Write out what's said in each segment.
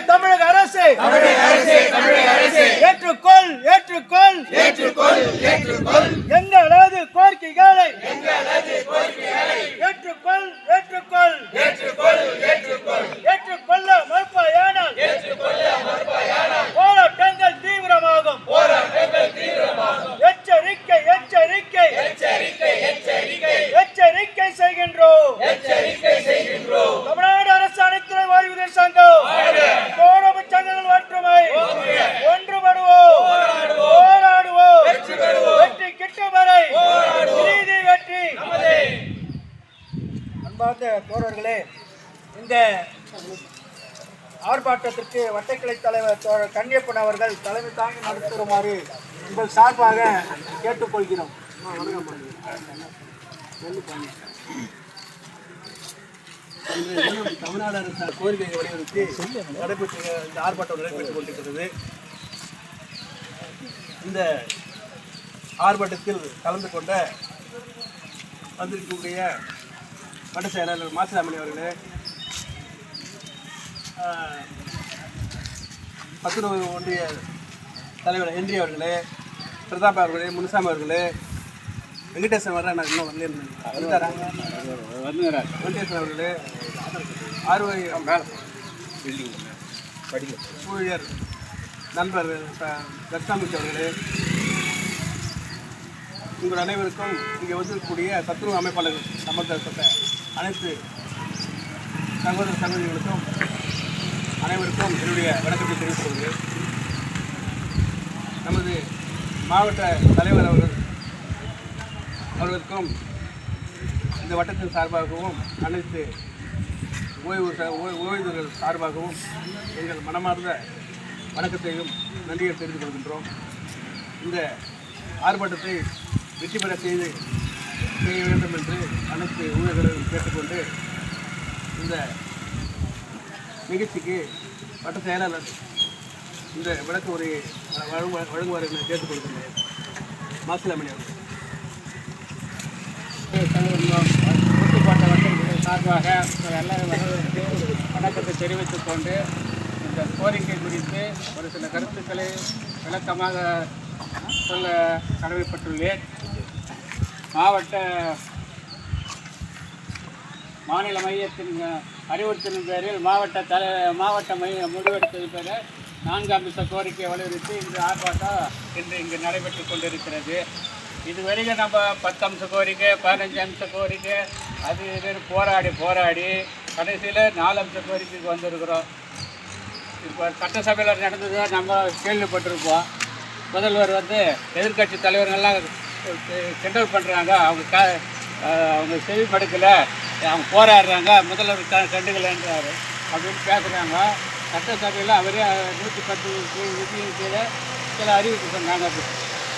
தமிழக அரசு ஏற்றுக்கொள் எங்களது கோரிக்கைகளை ஏற்றுக்கொள்ள மறுப்பாயானால் போராட்டங்கள் தீவிரமாகும். எச்சரிக்கை செய்கின்றோம். தமிழ்நாடு அரசு அனைத்துறை ஓய்வூதியர் சங்கம் தோழமை சங்கங்கள் ஒற்றுமை ஒன்றுபடுவோம், போராடுவோம், வெற்றி கிட்டும் வரை நீதி வெற்றி. அன்பார்ந்த தோழர்களே, இந்த ஆர்ப்பாட்டத்திற்கு வட்டக்கிளை தலைவர் தோழர் கன்னியப்பன் அவர்கள் தலைமை தாங்கி நடத்துமாறு உங்கள் சார்பாக கேட்டுக்கொள்கிறோம். தமிழ்நாடு அரசு கோரிக்கையை வலியுறுத்தி நடைபெற்ற இந்த ஆர்ப்பாட்டம் நடைபெற்றுக் கொண்டிருக்கிறது. இந்த ஆர்ப்பாட்டத்தில் கலந்து கொண்ட வந்திருக்கக்கூடிய வட்ட செயலாளர் மாசிலாமணி அவர்களே, பத்துநூறு ஒன்றிய தலைவர் ஹென்றி அவர்களே, பிரதாப் அவர்களே, முனுசாமி அவர்களே, வெங்கடேசன் வர நான் இன்னும் வெங்கடேசன் அவர்களே, ஆர்வை ஊழியர் நண்பர் தட்சாமூர்த்தி அவர்களே, உங்கள் அனைவருக்கும் இங்கே வந்திருக்கக்கூடிய சத்துணவு அமைப்பாளர்கள் சம்பந்தப்பட்ட அனைத்து சகோதர சகோதரிகளுக்கும் அனைவருக்கும் என்னுடைய வணக்கத்தை தெரிவித்துக் கொள்கிறேன். நமது மாவட்ட தலைவர் அவர்களுக்கும் இந்த வட்டத்தின் சார்பாகவும் அனைத்து ஓய்வூதியர்கள் சார்பாகவும் எங்கள் மனமார்ந்த வணக்கத்தையும் நன்றியை தெரிவித்துக் கொள்கின்றோம். இந்த ஆர்ப்பாட்டத்தை வெற்றி பெற செய்ய வேண்டும் என்று அனைத்து ஊழியர்களையும் கேட்டுக்கொண்டு இந்த நிகழ்ச்சிக்கு வட்ட செயலாளர் இந்த விளக்க உரையை வழங்குவார் என கேட்டுக்கொள்கின்றேன். மாசிலாமணி அவர்கள் ஒட்டுப்பாட்ட வட்டத்தின் சார்பாக எல்லாரும் வரவேற்று வணக்கத்தை தெரிவித்துக் கொண்டு இந்த கோரிக்கை குறித்து ஒரு சில கருத்துக்களை விளக்கமாக சொல்ல கடமைப்பட்டுள்ளேன். மாநில மையத்தின் அறிவுறுத்தலின் பேரில் மாவட்ட மையம் முடிவெடுத்தது பெற 4 அம்ச கோரிக்கை வலியுறுத்தி இந்த ஆர்ப்பாட்டம் இங்கு நடைபெற்று கொண்டிருக்கிறது. இதுவரைக்கும் நம்ம 10 அம்ச கோரிக்கை, 15 அம்ச கோரிக்கை அது இது போராடி கடைசியில் 4 அம்ச கோரிக்கைக்கு வந்திருக்கிறோம். இப்போ சட்டசபையில் நடந்ததை நம்ம கேள்விப்பட்டிருப்போம். முதல்வர் எதிர்கட்சி தலைவர்கள்லாம் கிண்டல் பண்ணுறாங்க, அவங்க செவி மடுக்கலை, அவங்க போராடுறாங்க, முதல்வர் கண்டுக்கலைன்றாரு அப்படின்னு பேசுகிறாங்க. சட்டசபையில் அவரே 110 விதியின் கீழே சில அறிவிப்பு சொன்னாங்க.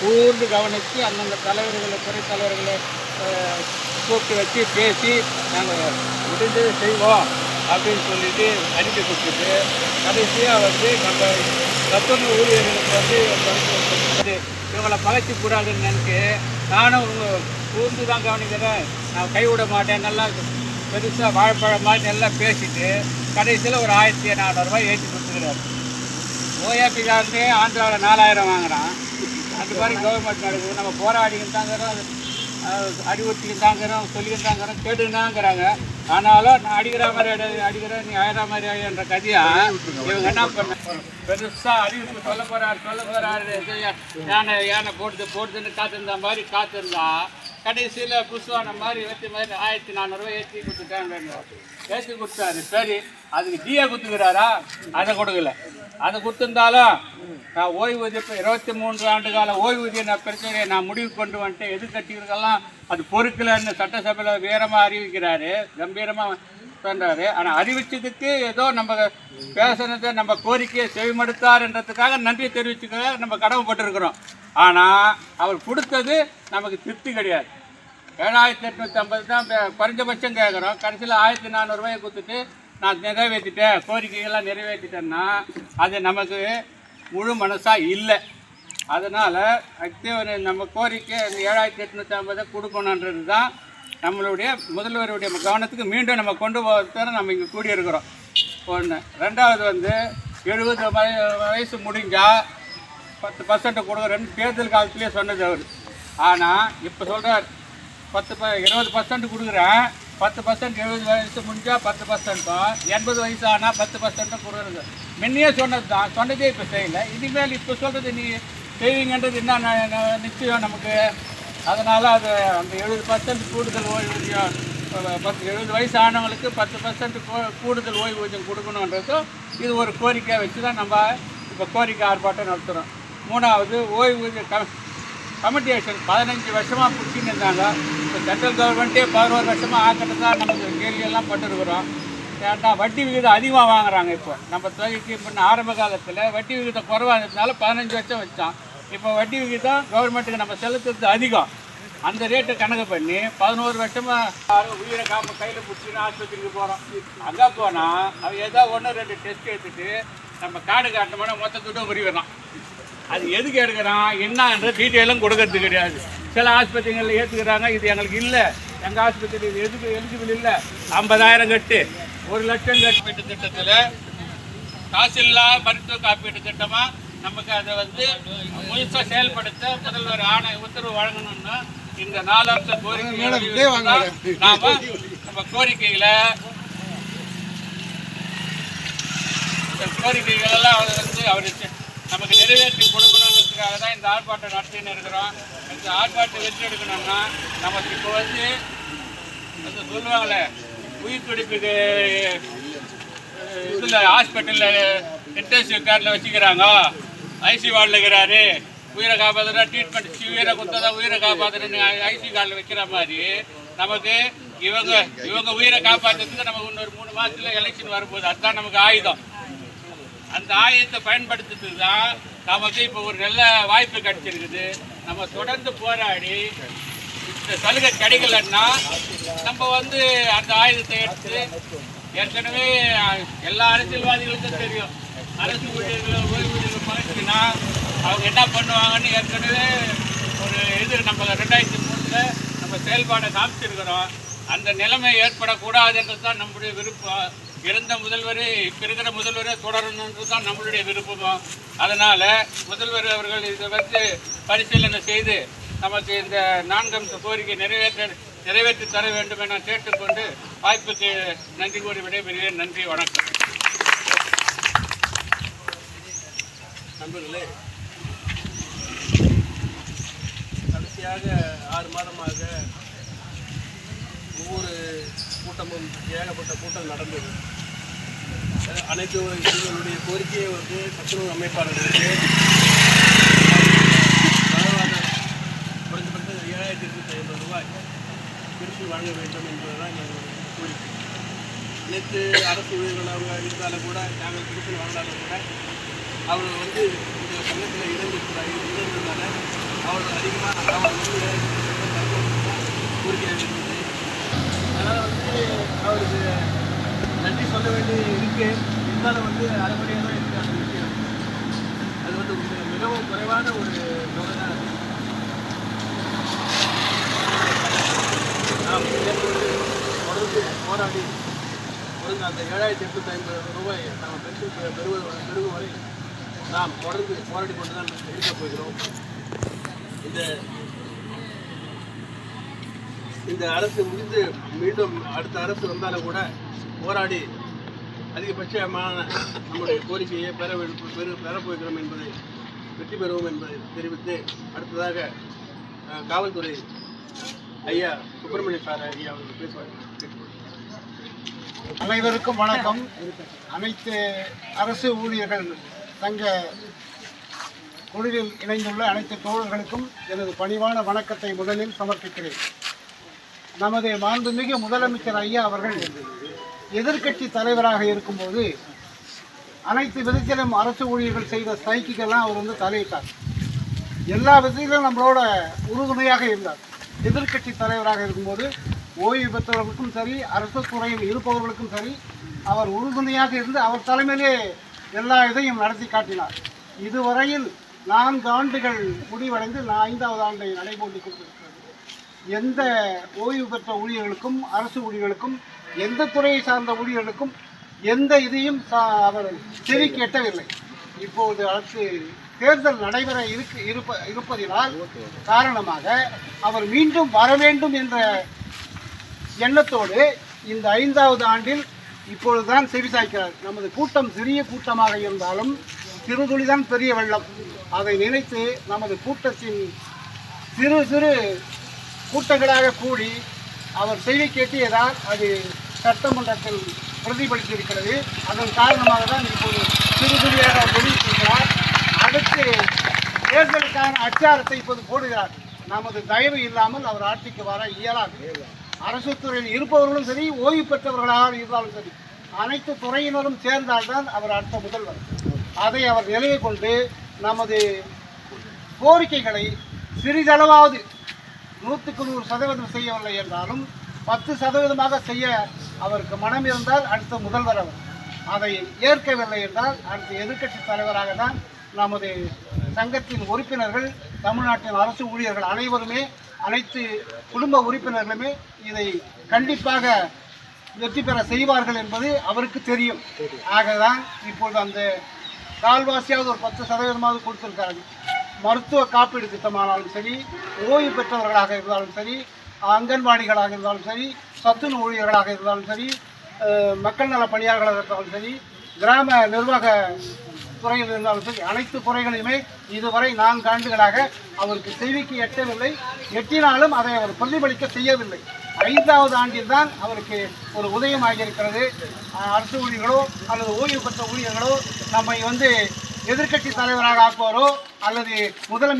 கூர்ந்து கவனித்து அந்தந்த தலைவர்களை துறை தலைவர்களை கூப்பிட்டு வச்சு பேசி நாங்கள் முடிஞ்சது செய்வோம் அப்படின்னு சொல்லிட்டு அறிக்கை கொடுத்துட்டு கடைசியாக நம்ம சத்துணவு ஊழியர்களுக்கு இவங்களை பகைச்சிக்கூடாதுன்னு நினைச்சு நானும் கூர்ந்து தான் கவனிக்கிறேன், நான் கைவிட மாட்டேன், நல்லா பெருசாக வாழைப்பழம் மாதிரி நல்லா பேசிட்டு கடைசியில் ஒரு 1400 ரூபாய் ஏற்றி கொடுத்துக்கிறாரு. ஓஏபிக்காரனே ஆந்திராவில் 4000 வாங்குகிறான். அந்த மாதிரி கவர்மெண்ட் நடக்குது. நம்ம போராடிக்கிட்டு தாங்கிறோம், அறிவுறுத்திக்கிட்டு தாங்கிறோம், சொல்லிக்கிட்டு தாங்கிறோம், கேட்டுனாங்கிறாங்க. ஆனாலும் நான் அடிக்கிற மாதிரி அடிக்கிறேன், நீ ஆயிர மாதிரி என்ற கதையாக இவங்க என்ன பண்ண பெருசாக அறிவிப்பு சொல்ல போகிறாரு யானை போடுதுன்னு காத்திருந்த மாதிரி காத்திருந்தா கடைசியில் புஷ்வான மாதிரி ஏற்றி மாதிரி 1400 ரூபாய் ஏற்றி கொடுத்தாரு. சரி, அதுக்கு ஜிஏ கொடுத்துக்கிறாரா? அதை கொடுக்கல. அதை கொடுத்துருந்தாலும் நான் ஓய்வூதியம் 23 ஆண்டு கால ஓய்வூதிய பிரச்சனையை நான் முடிவு கொண்டு வந்துட்டேன். எதிர்கட்சிகளுக்கெல்லாம் அது பொறுக்கலைன்னு சட்டசபையில் வீரமாக அறிவிக்கிறாரு, கம்பீரமாக பண்ணுறாரு. ஆனால் அறிவிச்சதுக்கு ஏதோ நம்ம பேசுனதை நம்ம கோரிக்கையை செவிமடுத்தார்ன்றதுக்காக நன்றி தெரிவிச்சுக்க நம்ம கடமைப்பட்டிருக்கிறோம். ஆனால் அவர் கொடுத்தது நமக்கு திருப்தி கிடையாது. 7850 தான் குறைஞ்சபட்சம் கேட்குறோம். கடைசியில் 1400 ரூபாயை கொடுத்துட்டு நான் நிறைவேற்றிட்டேன், கோரிக்கைகள்லாம் நிறைவேற்றிட்டேன்னா அது நமக்கு முழு மனசாக இல்லை. அதனால் நம்ம கோரிக்கை 7850 கொடுக்கணுன்றது தான் நம்மளுடைய முதல்வருடைய கவனத்துக்கு மீண்டும் நம்ம கொண்டு போகிறத நம்ம இங்கே கூடியிருக்கிறோம். ஒன்று. ரெண்டாவது வந்து 70 வயசு முடிஞ்சால் 10% கொடுக்குறேன்னு தேர்தல் காலத்துலேயே சொன்னது அவர். ஆனால் இப்போ சொல்கிறார் 20% கொடுக்குறேன், 10% 70 வயசு முடிஞ்சால் 10%, 80 வயசு ஆனால் 10% கொடுக்குறது. முன்னையே சொன்னது தான், சொன்னதே இப்போ செய்யலை. இனிமேல் இப்போ சொல்கிறது நீ செய்வீங்கன்றது என்ன நிச்சயம் நமக்கு. அதனால் அது அந்த 70% கூடுதல் ஓய்வூதியம் 70 வயசு ஆனவங்களுக்கு 10% கூடுதல் ஓய்வூதியம் கொடுக்கணுன்றதும் இது ஒரு கோரிக்கையை வச்சு தான் நம்ம இப்போ கோரிக்கை ஆர்ப்பாட்டம் நடத்துகிறோம். மூணாவது, ஓய்வூதிய கமிட்டேஷன் 15 வருஷமாக பிடிச்சின்னு இருந்தாங்க. இப்போ சென்ட்ரல் கவர்மெண்ட்டே 11 வருஷமாக ஆக்கிட்டு தான் நமக்கு கேள்வியெல்லாம் பட்டுருக்குறோம். ஏன்னா வட்டி விகிதம் அதிகமாக வாங்குறாங்க. இப்போ நம்ம தொகைக்கு இப்போ ஆரம்ப காலத்தில் வட்டி விகிதம் குறைவாக இருந்ததுனால 15 வருஷம் வச்சோம். இப்போ வட்டி விகிதம் கவர்மெண்ட்டுக்கு நம்ம செலுத்துறது அதிகம். அந்த ரேட்டை கணக்கு பண்ணி 11 வருஷமாக உயிரை கையில் பிடிச்சின்னு ஆஸ்பத்திரிக்கு போகிறோம். அங்கே போனால் அவன் ஏதோ 1-2 டெஸ்ட் எடுத்துகிட்டு நம்ம கார்டு காட்டணும்னா மொத்த துட்டும் குறிவிடலாம். அது எதுக்கு எடுக்கிறான் என்னன்ற டீட்டெயிலும் கொடுக்கறது கிடையாது. சில ஆஸ்பத்திரிகளில் ஏற்றுக்கிறாங்க, இது எங்களுக்கு இல்லை, எங்கள் ஆஸ்பத்திரி இது எதுக்கு எலிஜிபிள் இல்லை, 50,000 கட்டு 1 லட்சம் காப்பீட்டு திட்டத்தில் காசில்லா மருத்துவ காப்பீட்டு திட்டமாக நமக்கு அதை வந்து முழுசாக செயல்படுத்த முதல்வர் உத்தரவு வழங்கணும்னா இந்த 4 அம்ச கோரிக்கைகளை நம்ம கோரிக்கைகளெல்லாம் வந்து அவர் நமக்கு நிறைவேற்றி கொடுக்கணுன்றதுக்காக தான் இந்த ஆர்ப்பாட்டம் நடத்தின்னு இருக்கிறோம். இந்த ஆர்ப்பாட்டம் வெற்றி எடுக்கணும்னா நமக்கு இப்போ வந்து சொல்லுவாங்களே உயிர் துடிப்புக்கு இதில் ஹாஸ்பிட்டலில் இன்டென்சிவ் கேரில் வச்சுக்கிறாங்க, ஐசி வார்டில் இருக்கிறாரு, உயிரை காப்பாற்றுறா ட்ரீட்மெண்ட் உயிரை கொடுத்தா உயிரை காப்பாற்றுறேன்னு ஐசி கார்டில் வைக்கிற மாதிரி நமக்கு இவங்க உயிரை காப்பாற்றுறதுக்கு நமக்கு இன்னொரு 3 மாதத்தில் எலெக்ஷன் வரும்போது அதுதான் நமக்கு ஆயுதம். அந்த ஆயுதத்தை பயன்படுத்துறதுக்கு தான் நமக்கு இப்போ ஒரு நல்ல வாய்ப்பு கிடைச்சிருக்குது. நம்ம தொடர்ந்து போராடி இந்த சலுகை கிடைக்கலன்னா நம்ம வந்து அந்த ஆயுதத்தை எடுத்து ஏற்கனவே எல்லா அரசியல்வாதிகளுக்கும் தெரியும், அரசு ஊழியர்கள் ஓய்வூதியர்கள் பழகினா அவங்க என்ன பண்ணுவாங்கன்னு ஏற்கனவே ஒரு நம்ம 2003 நம்ம செயல்பாடை காமிச்சிருக்கிறோம். அந்த நிலைமை ஏற்படக்கூடாதுன்றது தான் நம்முடைய விருப்பம். இருந்த முதல்வரே இப்போ இருக்கிற முதல்வரே தொடரணுன்றது தான் நம்மளுடைய விருப்பம். அதனால் முதல்வர் அவர்கள் இதை வந்து பரிசீலனை செய்து நமக்கு இந்த 4 அம்ச கோரிக்கை நிறைவேற்றி தர வேண்டும் என கேட்டுக்கொண்டு வாய்ப்புக்கு நன்றி கூறி விடைபெறுகிறேன். நன்றி, வணக்கம். நண்பர்களே, கடைசியாக 6 மாதமாக ஒவ்வொரு கூட்டமும் ஏகப்பட்ட கூட்டம் நடந்தது. அனைத்து இவர்களுடைய கோரிக்கையை வந்து சத்துணவு அமைப்பாளர்களுக்கு குறைந்தபட்சம் 7,250 ரூபாய் திருப்பி வழங்க வேண்டும் என்பதுதான் எங்களுடைய கோரிக்கை. அனைத்து அரசு ஊழியர்கள் அவங்க இருந்தாலும் கூட நாங்கள் திருப்பி வாங்கினாலும் கூட அவர்கள் வந்து இந்த சங்கத்தில் இணைந்திருந்ததால் அவர்கள் அதிகமாக அவர்கள் கோரிக்கையாக இருந்தது. அதனால் வந்து அவருக்கு நன்றி சொல்ல வேண்டி இருக்கு. இருந்தாலும் வந்து அரைமுறையாக தான் இருக்குது அந்த விஷயம். அது வந்து மிகவும் குறைவான ஒரு தொகை தான். நாம் தொடர்ந்து போராடி அந்த 7,850 ரூபாய் நாம் பெறும் வரை நாம் தொடர்ந்து போராடி கொண்டு தான் இருக்கப் போகிறோம். இந்த அரசு முடிந்து மீண்டும் அடுத்த அரசு வந்தாலும் கூட போராடி அதிகபட்சமான நம்முடைய கோரிக்கையை பெறப்போகிறோம் என்பதை வெற்றி பெறுவோம் என்பதை தெரிவித்து அடுத்ததாக காவல்துறை ஐயா சுப்பிரமணிய சார் ஐயா அவர்கள் பேசுவார்கள். அனைவருக்கும் வணக்கம். அனைத்து அரசு ஊழியர்கள் சங்க குழுவில் இணைந்துள்ள அனைத்து தோழர்களுக்கும் எனது பணிவான வணக்கத்தை முதலில் சமர்ப்பிக்கிறேன். நமது மாண்புமிகு முதலமைச்சர் ஐயா அவர்கள் எதிர்க்கட்சி தலைவராக இருக்கும்போது அனைத்து விதத்திலும் அரசு ஊழியர்கள் செய்த ஸ்ட்ரைக்குக்கெல்லாம் அவர் வந்து தலையிட்டார். எல்லா விதத்திலும் நம்மளோட உறுதுணையாக இருந்தார். எதிர்க்கட்சி தலைவராக இருக்கும்போது ஓய்வு பெற்றவர்களுக்கும் சரி, அரசு துறையில் இருப்பவர்களுக்கும் சரி, அவர் உறுதுணையாக இருந்து அவர் தலைமையிலே எல்லா இதையும் நடத்தி காட்டினார். இதுவரையில் 4 ஆண்டுகள் முடிவடைந்து 5வது ஆண்டை நடைபோட்டி கொண்டிருக்கிறது. எந்த ஓய்வு பெற்ற ஊழியர்களுக்கும் அரசு ஊழியர்களுக்கும் எந்த துறையை சார்ந்த ஊழியர்களுக்கும் எந்த இதையும் அவர் செவி கேட்டவில்லை. இப்போது அடுத்து தேர்தல் நடைபெற இருப்பதினால் காரணமாக அவர் மீண்டும் வர வேண்டும் என்ற எண்ணத்தோடு இந்த 5வது ஆண்டில் இப்பொழுதுதான் செவிசாய்க்கிறார். நமது கூட்டம் சிறிய கூட்டமாக இருந்தாலும் சிறுதுளிதான் பெரிய வெள்ளம். அதை நினைத்து நமது கூட்டத்தின் சிறு சிறு கூட்டங்களாக கூடி அவர் செய்தி கேட்டியதால் அது சட்டமன்றத்தில் பிரதிபலித்திருக்கிறது. அதன் காரணமாக தான் இப்போது சிறுதுளியாக வெளியிட்டிருக்கிறார். அடுத்து தேர்தலுக்கான அச்சாரத்தை இப்போது போடுகிறார். நமது தயவு இல்லாமல் அவர் ஆட்சிக்கு வர இயலாது. அரசு துறையில் இருப்பவர்களும் சரி, ஓய்வு பெற்றவர்களாக இருந்தாலும் சரி, அனைத்து துறையினரும் சேர்ந்தால்தான் அவர் அடுத்த முதல்வர். அதை அவர் நிலையை கொண்டு நமது கோரிக்கைகளை சிறிதளவாவது 100க்கு 100% செய்யவில்லை என்றாலும் 10% செய்ய அவருக்கு மனம் இருந்தால் அடுத்த முதல்வர் அவர். அதை ஏற்கவில்லை என்றால் அடுத்த எதிர்க்கட்சி தலைவராக தான் நமது சங்கத்தின் உறுப்பினர்கள், தமிழ்நாட்டின் அரசு ஊழியர்கள் அனைவருமே, அனைத்து குடும்ப உறுப்பினர்களுமே இதை கண்டிப்பாக வெற்றி பெற செய்வார்கள் என்பது அவருக்கு தெரியும். ஆகதான் இப்பொழுது அந்த கால்வாசியாவது ஒரு 10% கொடுத்திருக்கார்கள். மருத்துவ காப்பீடு திட்டமானாலும் சரி, ஓய்வு பெற்றவர்களாக இருந்தாலும் சரி, அங்கன்வாடிகளாக இருந்தாலும் சரி, சத்துணவு ஊழியர்களாக இருந்தாலும் சரி, மக்கள் நல பணியாளர்களாக இருந்தாலும் சரி, கிராம நிர்வாக துறையில் இருந்தாலும் சரி, அனைத்து துறைகளையுமே இதுவரை 4 ஆண்டுகளாக அவருக்கு செய்திக்கு எட்டவில்லை. எட்டினாலும் அதை அவர் பிரதிபலிக்க செய்யவில்லை. 5வது ஆண்டில் தான் அவருக்கு ஒரு உதயம் ஆகியிருக்கிறது. அரசு ஊழியர்களோ அல்லது ஓய்வு பெற்ற ஊழியர்களோ நம்மை எதிர்க்கட்சி தலைவராக ஆக்குவாரோ அல்லது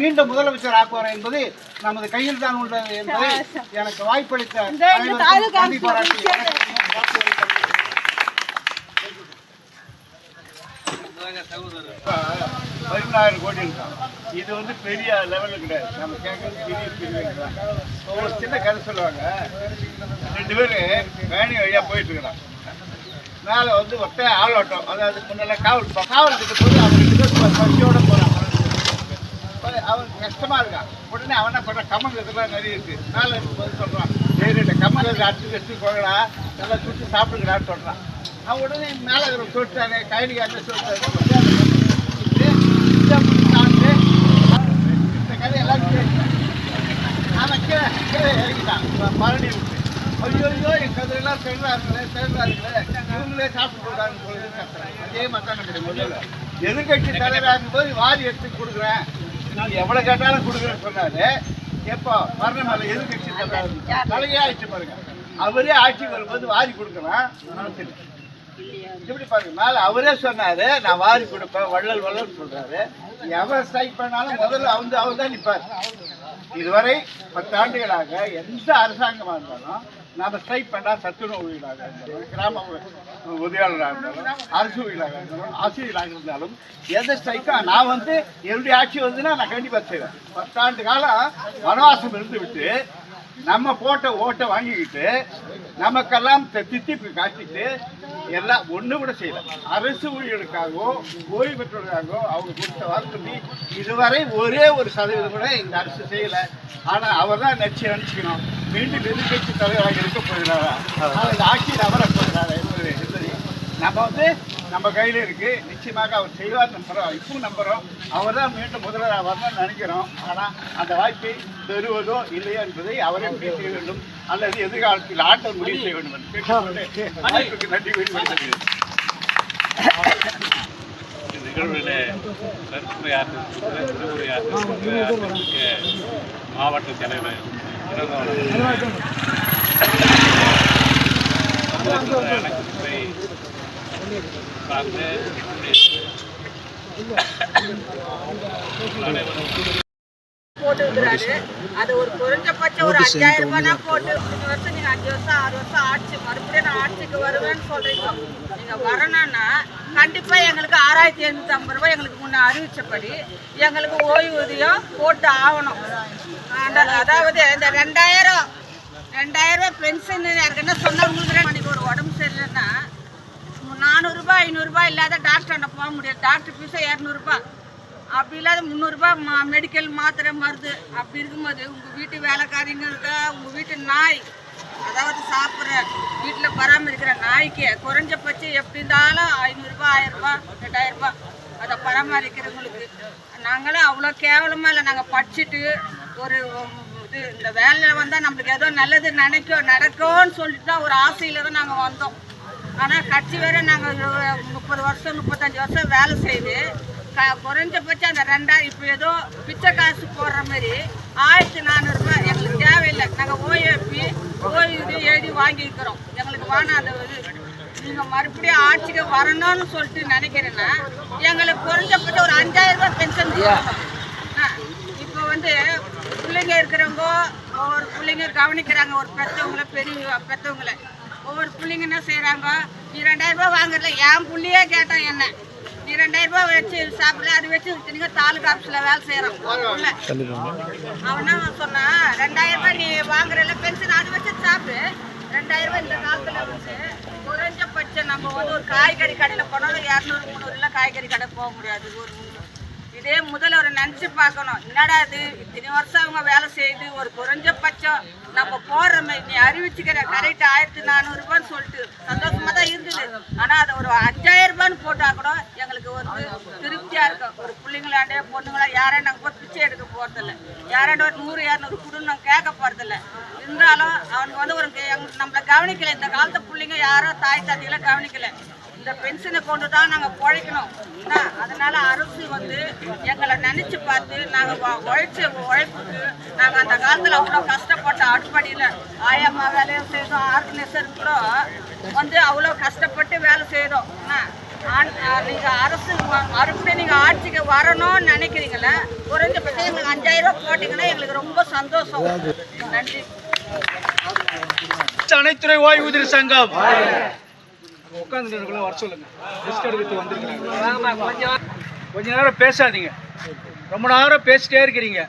மீண்டும் முதலமைச்சர் ஆக்குவாரோ என்பது நமது கையில் தான் உள்ளது என்பதை எனக்கு வாய்ப்பளித்த நன்றி பாராட்டி 16,000 கோடி இருக்கான். இது பெரிய லெவலில் கிடையாது. நம்ம கேட்கறது பெரிய ஒரு சின்ன கதை சொல்லுவாங்க. 2 பேர் வேணி வழியாக போயிட்டு இருக்கிறான். மேலே ஒருத்த ஆளோட்டம், அதாவது முன்னெல்லாம் காவல் கிட்ட போய் அவன் 2 பேர் பசியோட போகிறான். அவனுக்கு கஷ்டமாக இருக்கான். உடனே அவன் என்ன பண்ணுறான், கமல் இதெல்லாம் நிறைய இருக்குது. மேலே இருக்கும்போது சொல்கிறான், சரி கமல் அடிச்சு போகலா, நல்லா சுற்றி சாப்பிடுங்கடான்னு சொல்கிறான். அவன் உடனே மேலே சொல்லிட்டாரு, கைலிக்காரனே சொல்லிட்டாரு, இந்த கதை எல்லாரும் அவன் கீழே இறங்கிட்டான் பழனி விட்டு. ஐயோ என் கதையெல்லாம் செல்றாருங்களே இவங்களே சாப்பிட்டு போடுறாங்க பொழுது கத்துறாங்க. அதே மாதிரி தான் நம்முடைய முதல்ல எதிர்கட்சி தலைவராக இருக்கும்போது வாரி எடுத்து கொடுக்குறேன், நீங்கள் எவ்வளோ கேட்டாலும் கொடுக்குறேன்னு சொன்னாரு. எப்போ மரணமல்ல எதிர்கட்சி தலைவர் தலையே ஆட்சி பாருங்க. அவரே ஆட்சி வரும்போது வாரி கொடுக்குறான். எப்படி பாருங்க, மேலே அவரே சொன்னாரு நான் வாரி கொடுப்பேன், வள்ளல் சொல்றாரு. எவர் ஸ்ட்ரைக் பண்ணாலும் முதல்ல அவர் தான் நிற்பார். இதுவரை 10 ஆண்டுகளாக எந்த அரசாங்கமாக இருந்தாலும் நாம் ஸ்ட்ரைக் பண்ணால் சத்துணவு ஊழியர்களாக இருந்தாலும், கிராம உதவியாளராக இருந்தாலும், அரசு ஊழியர்களாக இருந்தாலும், ஆசிரியர்களாக இருந்தாலும் எந்த ஸ்ட்ரைக்கும் நான் என்னுடைய ஆட்சி நான் கண்டிப்பாக செய்வேன். 10 ஆண்டு காலம் வனவாசம் இருந்து விட்டு நம்ம போட்ட ஓட்டை வாங்கிக்கிட்டு நமக்கெல்லாம் தித்திப்பு காட்டிட்டு எல்லாம் ஒன்று கூட செய்யல. அரசு ஊழியர்களுக்காகவோ ஓய்வு பெற்றவர்களுக்காகவோ அவங்க கொடுத்த வாக்குறுதி இதுவரை ஒரே ஒரு சதவீதம் கூட இந்த அரசு செய்யலை. ஆனால் அவர் தான் நினச்சிக்கணும், மீண்டும் எதிர்கட்சி தலைவராக இருக்க போகிறாரா, அந்த ஆட்சியில் அமர போகிறாரா என்பது நம்ம கையில் இருக்கு. நிச்சயமாக அவர் செய்வார் நம்புகிறோம், இப்பவும் நம்புகிறோம். அவர் தான் மீண்டும் முதல்வராக வரணும்னு நினைக்கிறோம். ஆனால் அந்த வாய்ப்பை பெறுவதோ இல்லையோ என்பதை அவரே முடிவு செய்ய வேண்டும், அல்லது எதிர்காலத்தில் ஆட்கள் முடிவு செய்ய வேண்டும் என்று கேட்டுக்கொண்டு வாய்ப்புக்கு நன்றி வெளிப்படுத்துகிறேன். நிகழ்வுகளை மாவட்ட தலைவர் போட்டுக்கிறாரு. அது ஒரு குறைஞ்சபட்சம் ஒரு 5,000 ரூபாய்னா போட்டு 5 வருஷம் நீங்க 5 வருஷம் 6 வருஷம் ஆட்சி மறுபடியும் நான் ஆட்சிக்கு வருவேன்னு சொல்றீங்க. நீங்க வரணும்னா கண்டிப்பா எங்களுக்கு 6,850 ரூபாய் எங்களுக்கு முன்ன அறிவிச்சபடி எங்களுக்கு ஓய்வூதியம் போட்டு ஆகணும். அதாவது இந்த 2,000 ரூபாய் பென்ஷன் யாருக்குன்னா சொன்னவங்களுக்கு ஒரு உடம்பு சரியில்லைன்னா 400 ரூபாய் 500 ரூபாய் இல்லாத டாக்டர் போக முடியாது. டாக்டர் ஃபீஸை 200 ரூபாய். அப்படி இல்லாத 300 ரூபாய் மெடிக்கல் மாத்திரை மருந்து அப்படி இருக்கும்போது உங்கள் வீட்டு வேலைக்காரிங்க இருக்கா, உங்கள் வீட்டு நாய், அதாவது சாப்பிட்ற வீட்டில் பராமரிக்கிற நாய்க்கு குறைஞ்சபட்சம் எப்படி இருந்தாலும் 500 ரூபாய், 1000 ரூபாய், 2000 ரூபாய் அதை பராமரிக்கிறவங்களுக்கு. நாங்களும் அவ்வளோ கேவலமாக இல்லை, நாங்கள் படிச்சுட்டு ஒரு இது இந்த வேலையில் வந்தால் நம்மளுக்கு ஏதோ நல்லது நடக்கும்னு சொல்லிட்டு தான் ஒரு ஆசையில் தான் நாங்கள் வந்தோம். ஆனால் கட்சி வேற நாங்கள் 30 வருஷம் 35 வருஷம் வேலை செய்து குறைஞ்சபட்சம் அந்த 2000 இப்போ ஏதோ பிச்சை காசு போடுற மாதிரி 1400 ரூபாய் எங்களுக்கு தேவையில்லை. நாங்கள் ஓய்வு எழுதி வாங்கிக்கிறோம். எங்களுக்கு வேணாம் அந்த இது. நீங்கள் மறுபடியும் ஆட்சிக்கு வரணும்னு சொல்லிட்டு நினைக்கிறேன்னா எங்களுக்கு குறைஞ்சபட்சம் ஒரு 5000 ரூபாய் பென்ஷன் கொடுக்கணும். இப்போ பிள்ளைங்க இருக்கிறவங்க ஒவ்வொரு பிள்ளைங்க கவனிக்கிறாங்க, ஒரு பெற்றவங்களை பெரிய பெற்றவங்களை ஒவ்வொரு பிள்ளைங்க என்ன செய்கிறாங்க, நீ 2000 ரூபாய் வாங்குறல. என் பிள்ளையே கேட்டான் என்ன, நீ 2000 ரூபாய் வச்சு சாப்பிடல, அது வச்சு நீங்கள் தாலுகா ஆஃபீஸில் வேலை செய்கிறான். அவன் என்ன சொன்னா, 2000 ரூபாய் நீ வாங்குறல பென்ஷன், அது வச்சு சாப்பிடு. 2000 ரூபாய் இந்த காலத்தில் குறைஞ்சபட்சம் நம்ம ஒரு காய்கறி கடையில் போனாலும் 200-300 காய்கறி கடை போக முடியாது. இதே முதல்ல நினச்சி பார்க்கணும், என்னடா இது இத்தனை வருஷம் அவங்க வேலை செய்து ஒரு குறைஞ்சபட்சம் நம்ம போடுற மாதிரி நீ அறிவிச்சுக்கிற கரெக்ட் 1400 ரூபான்னு சொல்லிட்டு சந்தோஷமாக தான் இருந்தது. ஆனால் அதை ஒரு 5000 ரூபான்னு போட்டால் கூட எங்களுக்கு திருப்தியாக இருக்கும். ஒரு பிள்ளைங்களாண்டே பொண்ணுங்களா யாரே நாங்கள் போய் பிச்சை எடுக்க போகிறதில்ல, யாராண்ட ஒரு 100-200 கொடுன்னு நாங்கள் கேட்க போகிறதில்ல. இருந்தாலும் அவனுக்கு ஒரு நம்மளை கவனிக்கலை. இந்த காலத்து பிள்ளைங்க யாரும் தாய் தந்தைகளை கவனிக்கலை. இந்த பென்ஷனை கொண்டு தான் நாங்கள் பிழைக்கணும். அதனால அரசு எங்களை நினைச்சு பார்த்து நாங்கள் உழைப்புக்கு நாங்கள் அந்த காலத்தில் அவ்வளோ கஷ்டப்பட்டோம். அடுப்படியில் ஆயம்மா வேலையும் செய்தோம், ஆர்கனைசர் கூட அவ்வளோ கஷ்டப்பட்டு வேலை செய்கிறோம். நீங்கள் அரசு மறுபடியும் நீங்கள் ஆட்சிக்கு வரணும்னு நினைக்கிறீங்களே, குறைஞ்சபட்சம் எங்களுக்கு 5000 ரூபாய் போட்டிங்கன்னா எங்களுக்கு ரொம்ப சந்தோஷம். நன்றி. அனைத்துறை ஓய்வூதியர் சங்கம் உட்காந்து வர சொல்லுங்க. லிஸ்ட் எடுத்து வந்துருக்கீங்க. கொஞ்ச நேரம் பேசாதீங்க, ரொம்ப நேரம் பேசிட்டே இருக்கிறீங்க.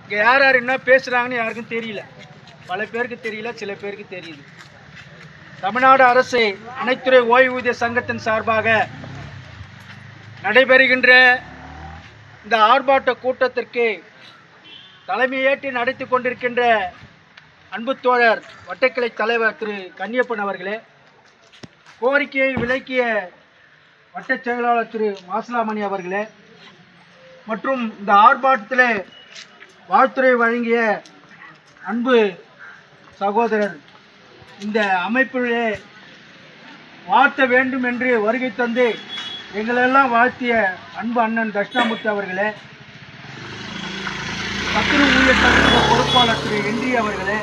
இங்கே யார் யார் என்ன பேசுகிறாங்கன்னு யாருக்கும் தெரியல. பல பேருக்கு தெரியல, சில பேருக்கு தெரியுது. தமிழ்நாடு அரசு அனைத்துறை ஓய்வூதிய சங்கத்தின் சார்பாக நடைபெறுகின்ற இந்த ஆர்ப்பாட்ட கூட்டத்திற்கு தலைமையேற்று நடத்தி கொண்டிருக்கின்ற அன்பு தோழர் வட்டக்கிளை தலைவர் திரு கன்னியப்பன் அவர்களே, கோரிக்கையை விலக்கிய வட்டச் செயலாளர் திரு மாசிலாமணி அவர்களே, மற்றும் இந்த ஆர்ப்பாட்டத்தில் வாழ்த்துறை வழங்கிய அன்பு சகோதரர், இந்த அமைப்பிலே வாழ்த்த வேண்டும் என்று வருகை தந்து எங்களெல்லாம் வாழ்த்திய அன்பு அண்ணன் தட்சிணாமூர்த்தி அவர்களே, சத்துணவு ஊழியர் சங்கத்தின் பொறுப்பாளர் திரு என்டி அவர்களே,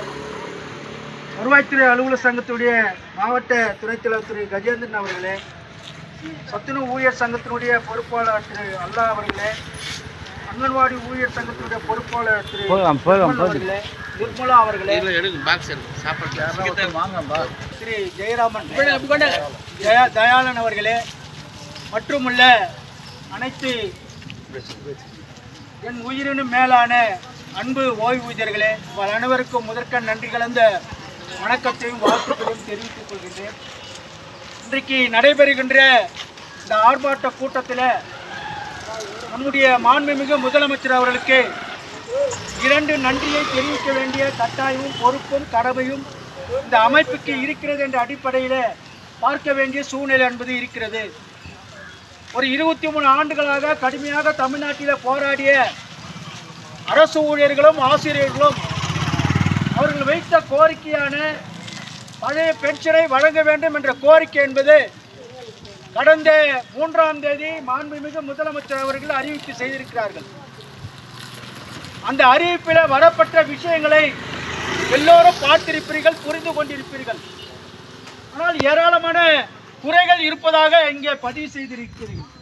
வருவாய்த்துறை அலுவலர் சங்கத்துடைய மாவட்ட துணைத் தலைவர் திரு கஜேந்திரன் அவர்களே, சத்துணவு ஊழியர் சங்கத்தினுடைய பொறுப்பாளர் திரு அல்லா அவர்களே, அங்கன்வாடி ஊழியர் சங்கத்தினுடைய பொறுப்பாளர் திரு அவர்களே, நிர்மலா அவர்களே, திரு ஜெயராமன், தயாளன் அவர்களே, மற்றுமுள்ள அனைத்து என் உயிரினும் மேலான அன்பு ஓய்வூதியர்களே, உங்கள் அனைவருக்கும் முதற்கண் நன்றி கலந்த வணக்கத்தையும் வாழ்த்துக்களையும் தெரிவித்துக் கொள்கின்றேன். இன்றைக்கு நடைபெறுகின்ற இந்த ஆர்ப்பாட்ட கூட்டத்தில் நம்முடைய மாண்புமிகு முதலமைச்சர் அவர்களுக்கு 2 நன்றியை தெரிவிக்க வேண்டிய கட்டாயமும் பொறுப்பும் கடமையும் இந்த அமைப்புக்கு இருக்கிறது என்ற அடிப்படையில் பார்க்க வேண்டிய சூழ்நிலை என்பது இருக்கிறது. ஒரு 23 ஆண்டுகளாக கடுமையாக தமிழ்நாட்டில் போராடிய அரசு ஊழியர்களும் ஆசிரியர்களும் அவர்கள் வைத்த கோரிக்கையான பழைய பென்ஷனை வழங்க வேண்டும் என்ற கோரிக்கை என்பது கடந்த 3ஆம் தேதி மாண்புமிகு முதலமைச்சர் அவர்கள் அறிவிப்பு செய்திருக்கிறார்கள். அந்த அறிவிப்பில் வரப்பட்ட விஷயங்களை எல்லோரும் பார்த்திருப்பீர்கள், புரிந்து கொண்டிருப்பீர்கள். ஆனால் ஏராளமான குறைகள் இருப்பதாக இங்கே பதிவு செய்திருக்கிறீர்கள்.